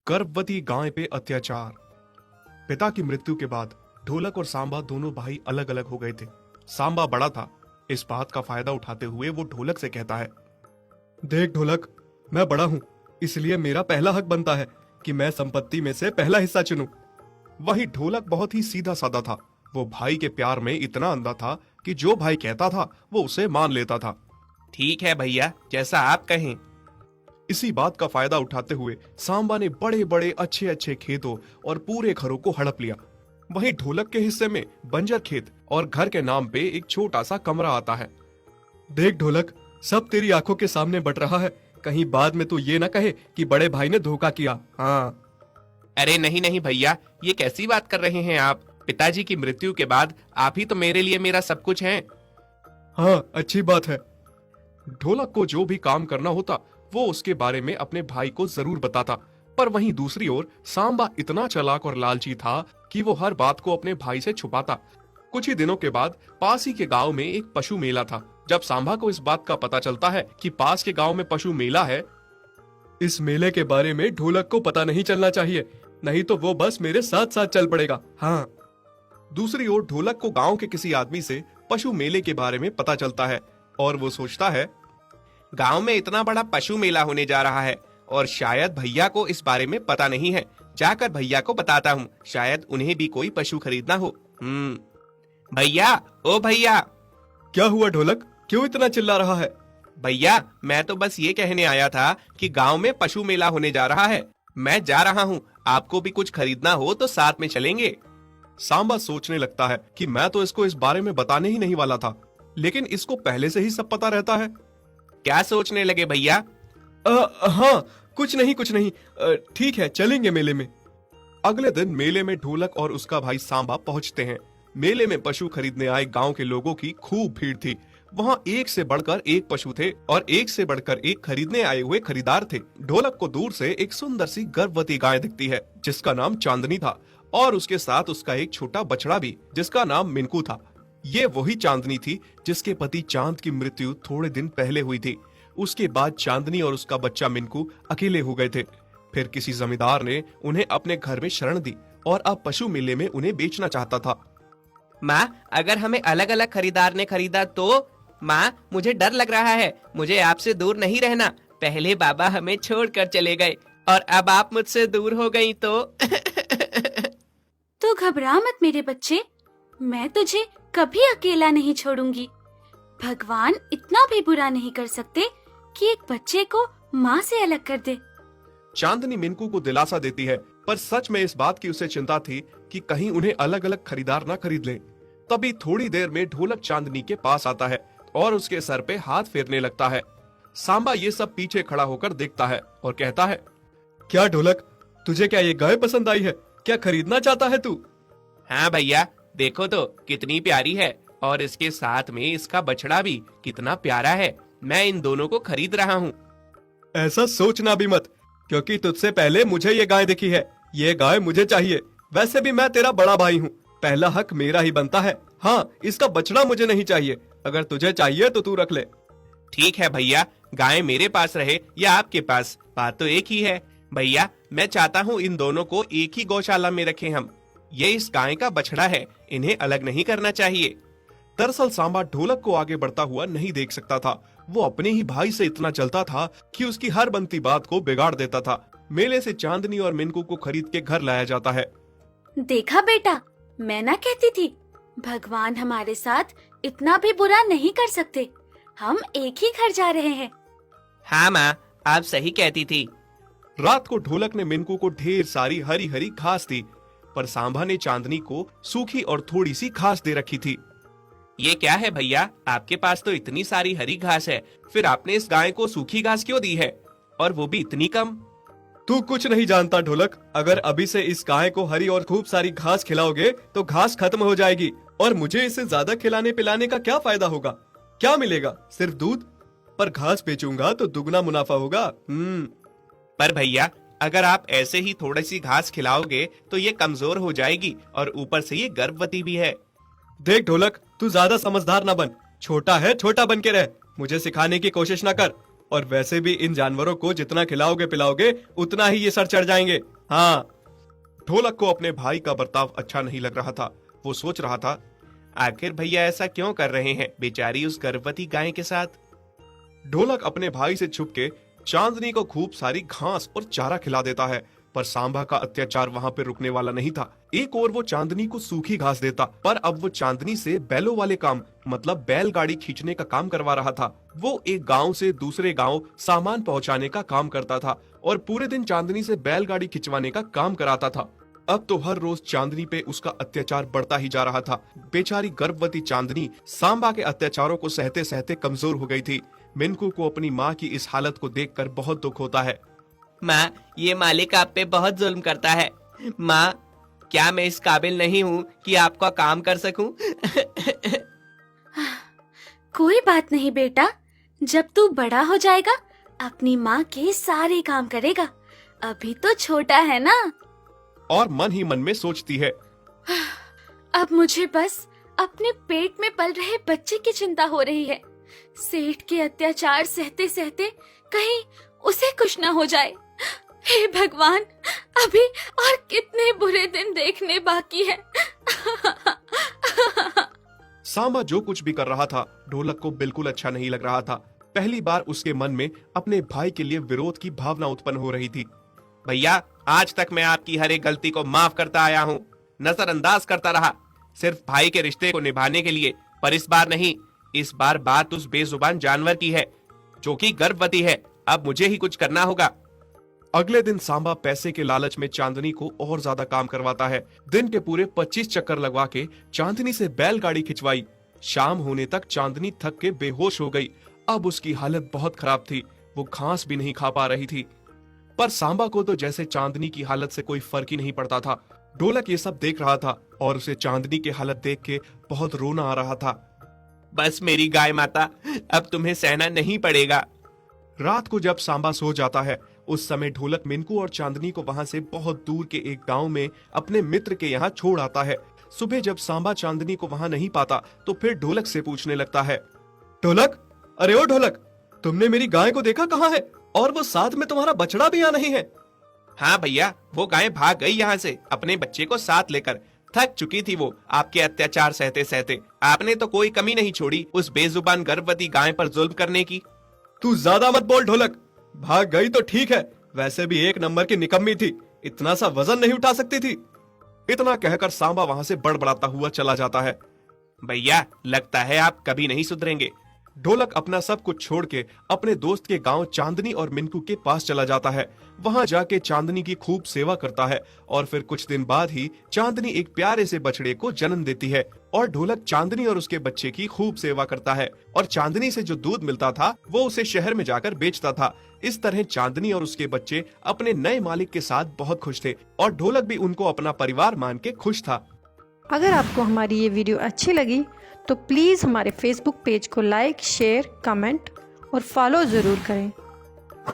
गर्भवती गाय पे अत्याचार। पिता की मृत्यु के बाद ढोलक और सांबा दोनों भाई अलग अलग हो गए थे। सांबा बड़ा था। इस बात का फायदा उठाते हुए वो ढोलक से कहता है, देख ढोलक, मैं बड़ा हूं, इसलिए मेरा पहला हक बनता है कि मैं संपत्ति में से पहला हिस्सा चुनूं। वहीं ढोलक बहुत ही सीधा साधा था। वो भाई के प्यार में इतना अंधा था कि जो भाई कहता था वो उसे मान लेता था। ठीक है भैया, जैसा आप कहें। इसी बात का फायदा उठाते हुए सांबा ने बड़े बड़े अच्छे अच्छे खेतों और पूरे घरों को हड़प लिया। वहीं ढोलक के हिस्से में बंजर खेत और घर के नाम पे एक छोटा सा कमरा आता है। देख ढोलक, सब तेरी आंखों के सामने बट रहा है, कहीं बाद में तू ये ना कहे कि बड़े भाई ने धोखा किया। हाँ। अरे नहीं नहीं भैया, ये कैसी बात कर रहे हैं आप? पिताजी की मृत्यु के बाद आप ही तो मेरे लिए मेरा सब कुछ हैं। हाँ, अच्छी बात है। ढोलक को जो भी काम करना होता वो उसके बारे में अपने भाई को जरूर बताता, पर वहीं दूसरी ओर सांबा इतना चालाक और लालची था कि वो हर बात को अपने भाई से छुपाता। कुछ ही दिनों के बाद पास ही के गांव में एक पशु मेला था। जब सांबा को इस बात का पता चलता है कि पास के गांव में पशु मेला है, इस मेले के बारे में ढोलक को पता नहीं चलना चाहिए, नहीं तो वो बस मेरे साथ साथ चल पड़ेगा। हाँ। दूसरी ओर ढोलक को गांव के किसी आदमी से पशु मेले के बारे में पता चलता है और वो सोचता है, गांव में इतना बड़ा पशु मेला होने जा रहा है और शायद भैया को इस बारे में पता नहीं है। जाकर भैया को बताता हूँ, शायद उन्हें भी कोई पशु खरीदना हो। भैया, ओ भैया। क्या हुआ ढोलक, क्यों इतना चिल्ला रहा है? भैया, मैं तो बस ये कहने आया था कि गांव में पशु मेला होने जा रहा है। मैं जा रहा हूँ, आपको भी कुछ खरीदना हो तो साथ में चलेंगे। सांबा सोचने लगता है कि मैं तो इसको इस बारे में बताने ही नहीं वाला था, लेकिन इसको पहले से ही सब पता रहता है। क्या सोचने लगे भैया? हाँ, कुछ नहीं। ठीक है, चलेंगे मेले में। अगले दिन मेले में ढोलक और उसका भाई सांबा पहुंचते हैं। मेले में पशु खरीदने आए गांव के लोगों की खूब भीड़ थी। वहां एक से बढ़कर एक पशु थे और एक से बढ़कर एक खरीदने आए हुए खरीदार थे। ढोलक को दूर से एक सुंदर सी गर्भवती गाय दिखती है जिसका नाम चांदनी था, और उसके साथ उसका एक छोटा बछड़ा भी जिसका नाम मिनकू था। ये वही चांदनी थी जिसके पति चांद की मृत्यु थोड़े दिन पहले हुई थी। उसके बाद चांदनी और उसका बच्चा मिनकू अकेले हो गए थे। फिर किसी जमींदार ने उन्हें अपने घर में शरण दी और अब पशु मेले में उन्हें बेचना चाहता था। माँ, अगर हमें अलग अलग खरीदार ने खरीदा तो? माँ, मुझे डर लग रहा है, मुझे आपसे दूर नहीं रहना। पहले बाबा हमें छोड़कर चले गए और अब आप मुझसे दूर हो गई तो। तो घबरा मत मेरे बच्चे, मैं तुझे कभी अकेला नहीं छोड़ूंगी। भगवान इतना भी बुरा नहीं कर सकते कि एक बच्चे को माँ से अलग कर दे। चांदनी मिनकू को दिलासा देती है, पर सच में इस बात की उसे चिंता थी कि कहीं उन्हें अलग अलग खरीदार ना खरीद लें। तभी थोड़ी देर में ढोलक चांदनी के पास आता है और उसके सर पे हाथ फेरने लगता है। सांबा ये सब पीछे खड़ा होकर देखता है और कहता है, क्या ढोलक, तुझे क्या ये गाय पसंद आई है? क्या खरीदना चाहता है तू? हाँ भैया, देखो तो कितनी प्यारी है, और इसके साथ में इसका बछड़ा भी कितना प्यारा है। मैं इन दोनों को खरीद रहा हूँ। ऐसा सोचना भी मत, क्योंकि तुझसे पहले मुझे ये गाय दिखी है। ये गाय मुझे चाहिए। वैसे भी मैं तेरा बड़ा भाई हूँ, पहला हक मेरा ही बनता है। हाँ, इसका बछड़ा मुझे नहीं चाहिए। अगर तुझे चाहिए तो तू रख ले। ठीक है भैया, गाय मेरे पास रहे या आपके पास, बात तो एक ही है। भैया, मैं चाहता हूँ इन दोनों को एक ही गौशाला में रखें हम। ये इस गाय का बछड़ा है, इन्हें अलग नहीं करना चाहिए। दरअसल सांबा ढोलक को आगे बढ़ता हुआ नहीं देख सकता था। वो अपने ही भाई से इतना चलता था कि उसकी हर बनती बात को बिगाड़ देता था। मेले से चांदनी और मिनकू को खरीद के घर लाया जाता है। देखा बेटा, मैं ना कहती थी, भगवान हमारे साथ इतना भी बुरा नहीं कर सकते। हम एक ही घर जा रहे हैं। हाँ माँ, आप सही कहती थी। रात को ढोलक ने मिनकू को ढेर सारी हरी हरी घास दी, पर सांबा ने चांदनी को सूखी और थोड़ी सी घास दे रखी थी। ये क्या है भैया, आपके पास तो इतनी सारी हरी घास है, फिर आपने इस गाय को सूखी घास क्यों दी है, और वो भी इतनी कम? तू कुछ नहीं जानता ढोलक, अगर अभी से इस गाय को हरी और खूब सारी घास खिलाओगे तो घास खत्म हो जाएगी, और मुझे इसे ज्यादा खिलाने पिलाने का क्या फायदा होगा? क्या मिलेगा? सिर्फ दूध। पर घास बेचूंगा तो दुगना मुनाफा होगा। पर भैया, अगर आप ऐसे ही थोड़ी सी घास खिलाओगे तो ये कमजोर हो जाएगी, और ऊपर से ये गर्भवती भी है। देख ढोलक, तू ज्यादा समझदार ना बन। छोटा है, छोटा बन के रह, मुझे सिखाने की कोशिश ना कर। और वैसे भी इन जानवरों को जितना खिलाओगे पिलाओगे उतना ही ये सर चढ़ जाएंगे। हाँ। ढोलक को अपने भाई का बर्ताव अच्छा नहीं लग रहा था। वो सोच रहा था, आखिर भैया ऐसा क्यों कर रहे हैं बेचारी उस गर्भवती गाय के साथ। ढोलक अपने भाई से छुप के चांदनी को खूब सारी घास और चारा खिला देता है, पर सांबा का अत्याचार वहां पे रुकने वाला नहीं था। एक और वो चांदनी को सूखी घास देता, पर अब वो चांदनी से बैलों वाले काम मतलब बैलगाड़ी खींचने का काम करवा रहा था। वो एक गांव से दूसरे गांव सामान पहुंचाने का काम करता था और पूरे दिन चांदनी से बैलगाड़ी खिंचवाने का काम कराता था। अब तो हर रोज चांदनी पे उसका अत्याचार बढ़ता ही जा रहा था। बेचारी गर्भवती चांदनी सांबा के अत्याचारों को सहते सहते कमजोर हो गई थी। मिनकू को अपनी माँ की इस हालत को देखकर बहुत दुख होता है। माँ, ये मालिक आप पे बहुत जुल्म करता है। माँ, क्या मैं इस काबिल नहीं हूँ कि आपका काम कर सकूं? कोई बात नहीं बेटा, जब तू बड़ा हो जाएगा अपनी माँ के सारे काम करेगा, अभी तो छोटा है ना। और मन ही मन में सोचती है, अब मुझे बस अपने पेट में पल रहे बच्चे की चिंता हो रही है। सेठ के अत्याचार सहते सहते कहीं उसे कुछ न हो जाए। हे भगवान, अभी और कितने बुरे दिन देखने बाकी है। सांबा जो कुछ भी कर रहा था ढोलक को बिल्कुल अच्छा नहीं लग रहा था। पहली बार उसके मन में अपने भाई के लिए विरोध की भावना उत्पन्न हो रही थी। भैया, आज तक मैं आपकी हर एक गलती को माफ करता आया हूँ, नजरअंदाज करता रहा, सिर्फ भाई के रिश्ते को निभाने के लिए। पर इस बार नहीं, इस बार बात उस बेजुबान जानवर की है जो कि गर्भवती है। अब मुझे ही कुछ करना होगा। अगले दिन सांबा पैसे के लालच में चांदनी को और ज्यादा काम करवाता है। दिन के पूरे 25 चक्कर लगवा के चांदनी से बैलगाड़ी खिंचवाई। शाम होने तक चांदनी थक के बेहोश हो गई। अब उसकी हालत बहुत खराब थी, वो घास भी नहीं खा पा रही थी। पर सांबा को तो जैसे चांदनी की हालत से कोई फर्क ही नहीं पड़ता था। ढोलक ये सब देख रहा था और उसे चांदनी की हालत देख के बहुत रोना आ रहा था। बस मेरी गाय माता, अब तुम्हें सहना नहीं पड़ेगा। रात को जब सांबा सो जाता है उस समय ढोलक मिनकू और चांदनी को वहां से बहुत दूर के एक गांव में अपने मित्र के यहाँ छोड़ आता है। सुबह जब सांबा चांदनी को वहां नहीं पाता तो फिर ढोलक से पूछने लगता है, ढोलक, अरे ओ ढोलक, तुमने मेरी गाय को देखा कहाँ है? और वो साथ में तुम्हारा बछड़ा भी यहाँ नहीं है? हाँ भैया, वो गाय भाग गई यहाँ से अपने बच्चे को साथ लेकर। थक चुकी थी वो आपके अत्याचार सहते सहते। आपने तो कोई कमी नहीं छोड़ी उस बेजुबान गर्भवती गाय पर जुल्म करने की। तू ज्यादा मत बोल ढोलक, भाग गई तो ठीक है, वैसे भी एक नंबर की निकम्मी थी, इतना सा वजन नहीं उठा सकती थी। इतना कहकर सांबा वहां से बड़बड़ाता हुआ चला जाता है। भैया, लगता है आप कभी नहीं सुधरेंगे। ढोलक अपना सब कुछ छोड़ के अपने दोस्त के गांव चांदनी और मिनकू के पास चला जाता है। वहां जाके चांदनी की खूब सेवा करता है और फिर कुछ दिन बाद ही चांदनी एक प्यारे से बछड़े को जन्म देती है और ढोलक चांदनी और उसके बच्चे की खूब सेवा करता है और चांदनी से जो दूध मिलता था वो उसे शहर में जाकर बेचता था। इस तरह चांदनी और उसके बच्चे अपने नए मालिक के साथ बहुत खुश थे और ढोलक भी उनको अपना परिवार मान के खुश था। अगर आपको हमारी ये वीडियो अच्छी लगी तो प्लीज़ हमारे फेसबुक पेज को लाइक, शेयर, कमेंट और फॉलो ज़रूर करें।